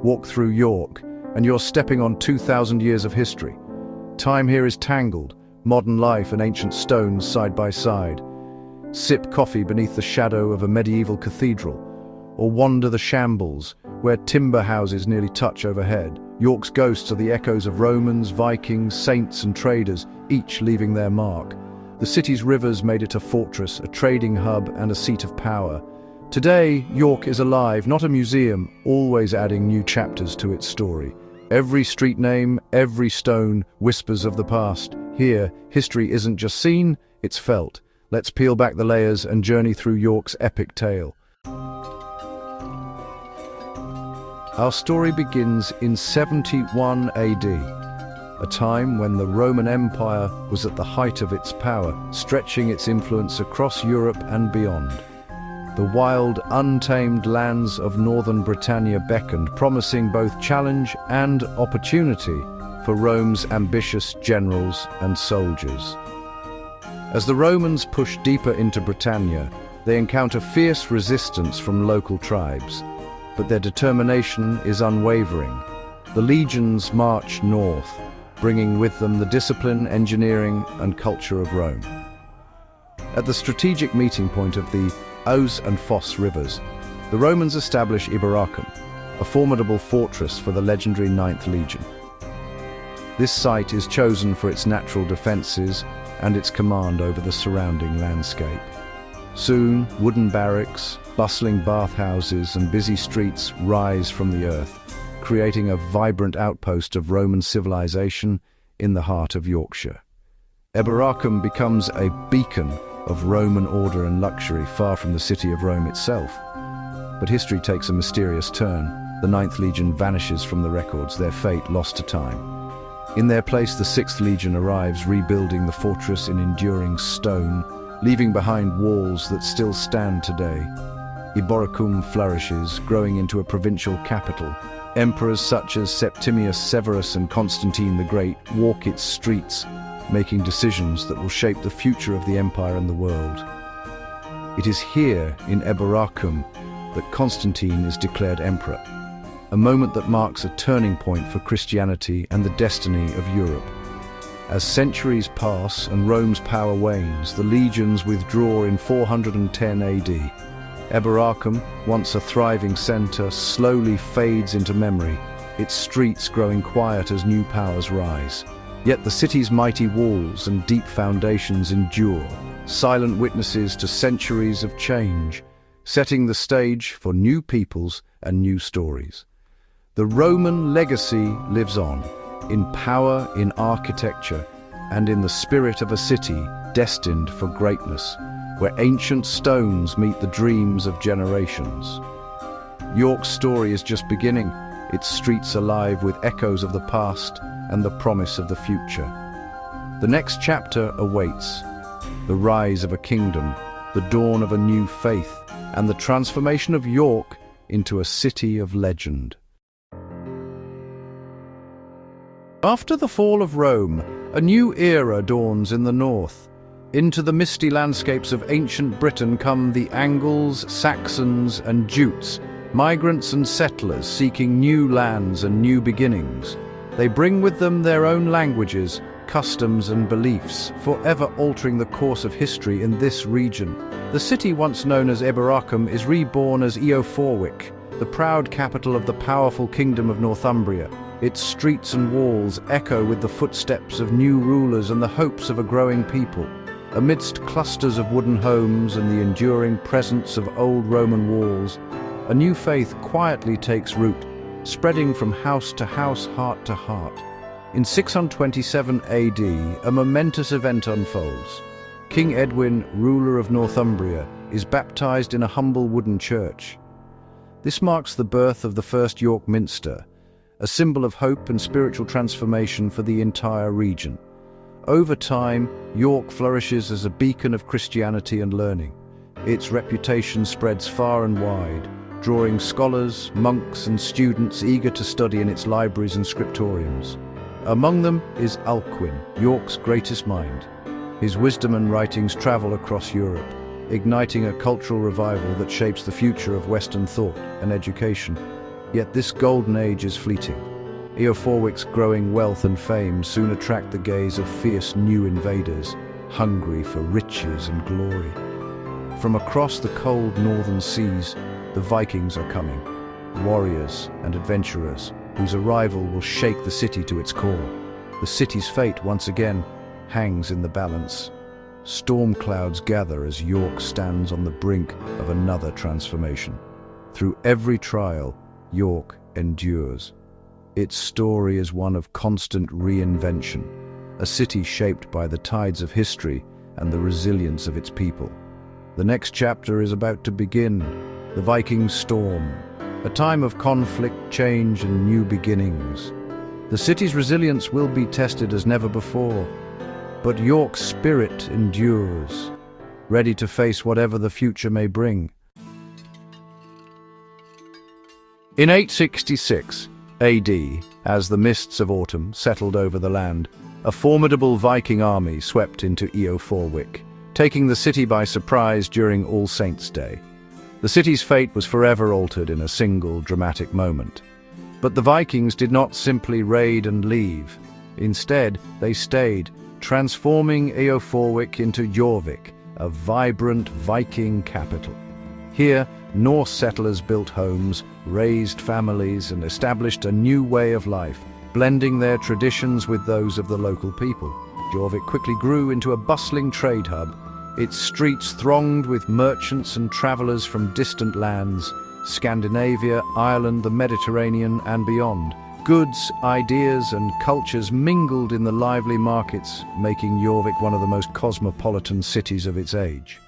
Walk through York, and you're stepping on 2,000 years of history. Time here is tangled, modern life and ancient stones side by side. Sip coffee beneath the shadow of a medieval cathedral, or wander the shambles, where timber houses nearly touch overhead. York's ghosts are the echoes of Romans, Vikings, saints and traders, each leaving their mark. The city's rivers made it a fortress, a trading hub and a seat of power. Today, York is alive, not a museum, always adding new chapters to its story. Every street name, every stone whispers of the past. Here, history isn't just seen, it's felt. Let's peel back the layers and journey through York's epic tale. Our story begins in 71 AD, a time when the Roman Empire was at the height of its power, stretching its influence across Europe and beyond. The wild, untamed lands of northern Britannia beckoned, promising both challenge and opportunity for Rome's ambitious generals and soldiers. As the Romans push deeper into Britannia, they encounter fierce resistance from local tribes, but their determination is unwavering. The legions march north, bringing with them the discipline, engineering, and culture of Rome. At the strategic meeting point of the Ouse and Foss rivers, the Romans establish Iberacum, a formidable fortress for the legendary 9th Legion. This site is chosen for its natural defenses and its command over the surrounding landscape. Soon, wooden barracks, bustling bathhouses and busy streets rise from the earth, creating a vibrant outpost of Roman civilization in the heart of Yorkshire. Iberacum becomes a beacon of Roman order and luxury far from the city of Rome itself. But history takes a mysterious turn. The 9th Legion vanishes from the records, their fate lost to time. In their place, the 6th Legion arrives, rebuilding the fortress in enduring stone, leaving behind walls that still stand today. Iberacum flourishes, growing into a provincial capital. Emperors such as Septimius Severus and Constantine the Great walk its streets, making decisions that will shape the future of the empire and the world. It is here, in Iberacum, that Constantine is declared emperor, a moment that marks a turning point for Christianity and the destiny of Europe. As centuries pass and Rome's power wanes, the legions withdraw in 410 AD. Iberacum, once a thriving center, slowly fades into memory, its streets growing quiet as new powers rise. Yet the city's mighty walls and deep foundations endure, silent witnesses to centuries of change, setting the stage for new peoples and new stories. The Roman legacy lives on, in power, in architecture, and in the spirit of a city destined for greatness, where ancient stones meet the dreams of generations. York's story is just beginning, its streets alive with echoes of the past and the promise of the future. The next chapter awaits: the rise of a kingdom, the dawn of a new faith, and the transformation of York into a city of legend. After the fall of Rome, a new era dawns in the north. Into the misty landscapes of ancient Britain come the Angles, Saxons, and Jutes, migrants and settlers seeking new lands and new beginnings. They bring with them their own languages, customs, and beliefs, forever altering the course of history in this region. The city once known as Iberacum is reborn as Jórvík, the proud capital of the powerful Kingdom of Northumbria. Its streets and walls echo with the footsteps of new rulers and the hopes of a growing people. Amidst clusters of wooden homes and the enduring presence of old Roman walls, a new faith quietly takes root, spreading from house to house, heart to heart. In 627 AD, a momentous event unfolds. King Edwin, ruler of Northumbria, is baptized in a humble wooden church. This marks the birth of the first York Minster, a symbol of hope and spiritual transformation for the entire region. Over time, York flourishes as a beacon of Christianity and learning. Its reputation spreads far and wide, drawing scholars, monks, and students eager to study in its libraries and scriptoriums. Among them is Alcuin, York's greatest mind. His wisdom and writings travel across Europe, igniting a cultural revival that shapes the future of Western thought and education. Yet this golden age is fleeting. Eoforwic's growing wealth and fame soon attract the gaze of fierce new invaders, hungry for riches and glory. From across the cold northern seas, the Vikings are coming, warriors and adventurers whose arrival will shake the city to its core. The city's fate, once again, hangs in the balance. Storm clouds gather as York stands on the brink of another transformation. Through every trial, York endures. Its story is one of constant reinvention, a city shaped by the tides of history and the resilience of its people. The next chapter is about to begin, the Viking storm, a time of conflict, change, and new beginnings. The city's resilience will be tested as never before, but York's spirit endures, ready to face whatever the future may bring. In 866 AD, as the mists of autumn settled over the land, a formidable Viking army swept into Eoforwic, taking the city by surprise during All Saints' Day. The city's fate was forever altered in a single dramatic moment. But the Vikings did not simply raid and leave. Instead, they stayed, transforming Eoforwic into Jórvík, a vibrant Viking capital. Here, Norse settlers built homes, raised families, and established a new way of life, blending their traditions with those of the local people. Jórvík quickly grew into a bustling trade hub, its streets thronged with merchants and travelers from distant lands, Scandinavia, Ireland, the Mediterranean, and beyond. Goods, ideas, and cultures mingled in the lively markets, making Jórvík one of the most cosmopolitan cities of its age.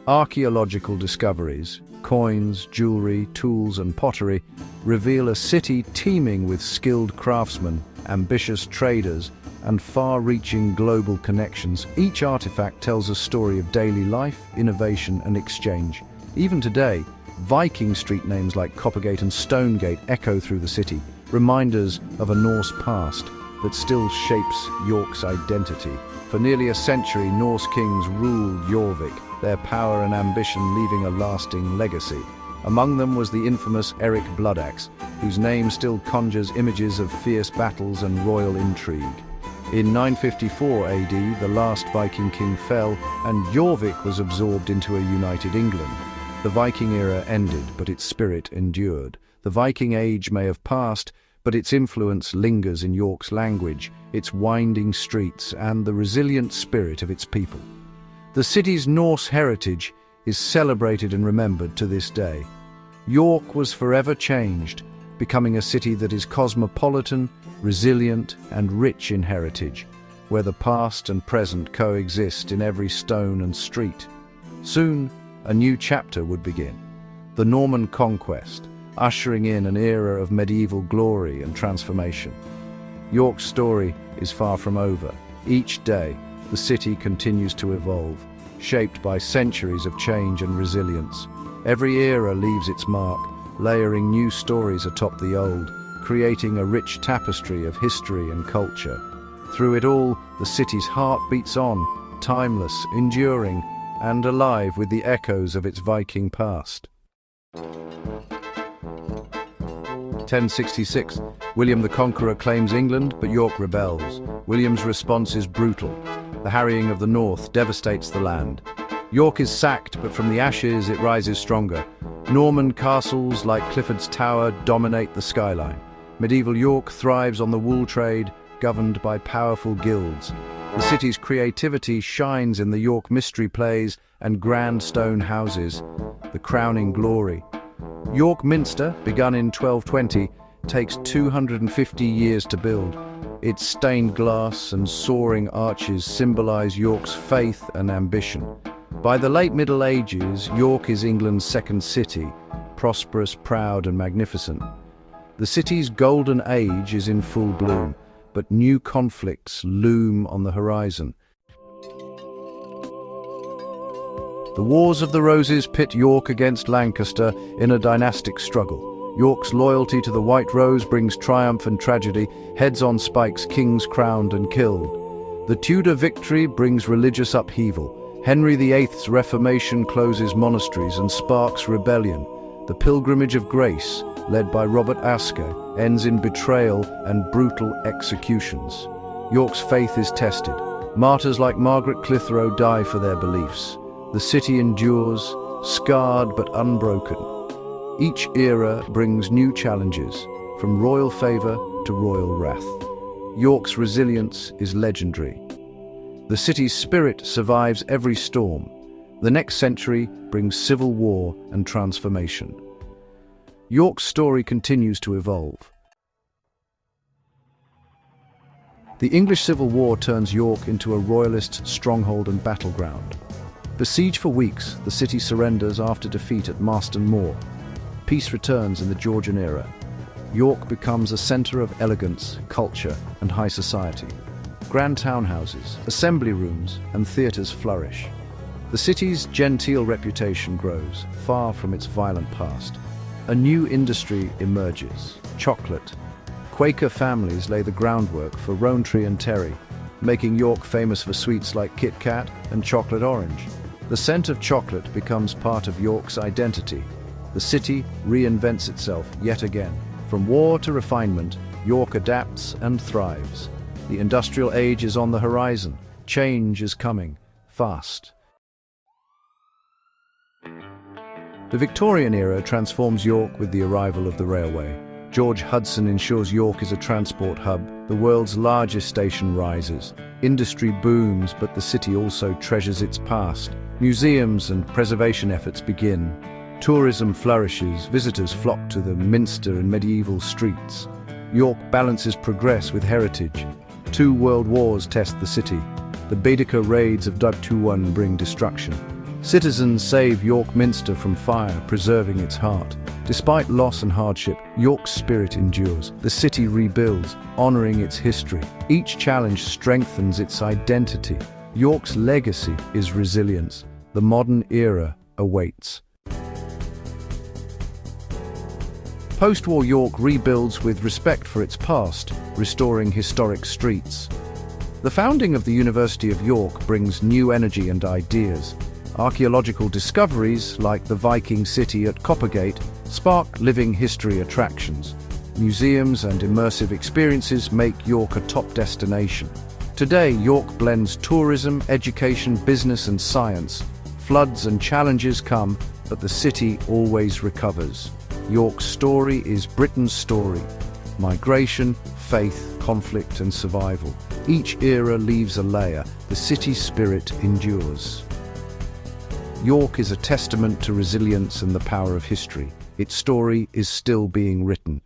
Archaeological discoveries, coins, jewelry, tools, and pottery reveal a city teeming with skilled craftsmen, ambitious traders, and far-reaching global connections. Each artifact tells a story of daily life, innovation, and exchange. Even today, Viking street names like Coppergate and Stonegate echo through the city, reminders of a Norse past that still shapes York's identity. For nearly a century, Norse kings ruled Jórvík, their power and ambition leaving a lasting legacy. Among them was the infamous Eric Bloodaxe, whose name still conjures images of fierce battles and royal intrigue. In 954 AD, the last Viking king fell, and Jórvík was absorbed into a united England. The Viking era ended, but its spirit endured. The Viking age may have passed, but its influence lingers in York's language, its winding streets, and the resilient spirit of its people. The city's Norse heritage is celebrated and remembered to this day. York was forever changed, becoming a city that is cosmopolitan, resilient, and rich in heritage, where the past and present coexist in every stone and street. Soon, a new chapter would begin. The Norman Conquest, ushering in an era of medieval glory and transformation. York's story is far from over. Each day, the city continues to evolve, shaped by centuries of change and resilience. Every era leaves its mark, layering new stories atop the old, creating a rich tapestry of history and culture. Through it all, the city's heart beats on, timeless, enduring, and alive with the echoes of its Viking past. 1066, William the Conqueror claims England, but York rebels. William's response is brutal. The harrying of the north devastates the land. York is sacked, but from the ashes it rises stronger. Norman castles like Clifford's Tower dominate the skyline. Medieval York thrives on the wool trade, governed by powerful guilds. The city's creativity shines in the York mystery plays and grand stone houses, the crowning glory. York Minster, begun in 1220, takes 250 years to build. Its stained glass and soaring arches symbolize York's faith and ambition. By the late Middle Ages, York is England's second city, prosperous, proud, and magnificent. The city's golden age is in full bloom, but new conflicts loom on the horizon. The Wars of the Roses pit York against Lancaster in a dynastic struggle. York's loyalty to the White Rose brings triumph and tragedy, heads on spikes, kings crowned and killed. The Tudor victory brings religious upheaval. Henry VIII's Reformation closes monasteries and sparks rebellion. The Pilgrimage of Grace, led by Robert Asker, ends in betrayal and brutal executions. York's faith is tested. Martyrs like Margaret Clitheroe die for their beliefs. The city endures, scarred but unbroken. Each era brings new challenges, from royal favour to royal wrath. York's resilience is legendary. The city's spirit survives every storm. The next century brings civil war and transformation. York's story continues to evolve. The English Civil War turns York into a royalist stronghold and battleground. Besieged for weeks, the city surrenders after defeat at Marston Moor. Peace returns in the Georgian era. York becomes a centre of elegance, culture, and high society. Grand townhouses, assembly rooms, and theatres flourish. The city's genteel reputation grows, far from its violent past. A new industry emerges: chocolate. Quaker families lay the groundwork for Rowntree and Terry, making York famous for sweets like Kit Kat and chocolate orange. The scent of chocolate becomes part of York's identity. The city reinvents itself yet again. From war to refinement, York adapts and thrives. The industrial age is on the horizon. Change is coming, fast. The Victorian era transforms York with the arrival of the railway. George Hudson ensures York is a transport hub. The world's largest station rises. Industry booms, but the city also treasures its past. Museums and preservation efforts begin. Tourism flourishes, visitors flock to the Minster and medieval streets. York balances progress with heritage. 2 world wars test the city. The Baedeker raids of Dub 21 bring destruction. Citizens save York Minster from fire, preserving its heart. Despite loss and hardship, York's spirit endures. The city rebuilds, honoring its history. Each challenge strengthens its identity. York's legacy is resilience. The modern era awaits. Post-war York rebuilds with respect for its past, restoring historic streets. The founding of the University of York brings new energy and ideas. Archaeological discoveries, like the Viking city at Coppergate, spark living history attractions. Museums and immersive experiences make York a top destination. Today, York blends tourism, education, business, and science. Floods and challenges come, but the city always recovers. York's story is Britain's story. Migration, faith, conflict, and survival. Each era leaves a layer. The city's spirit endures. York is a testament to resilience and the power of history. Its story is still being written.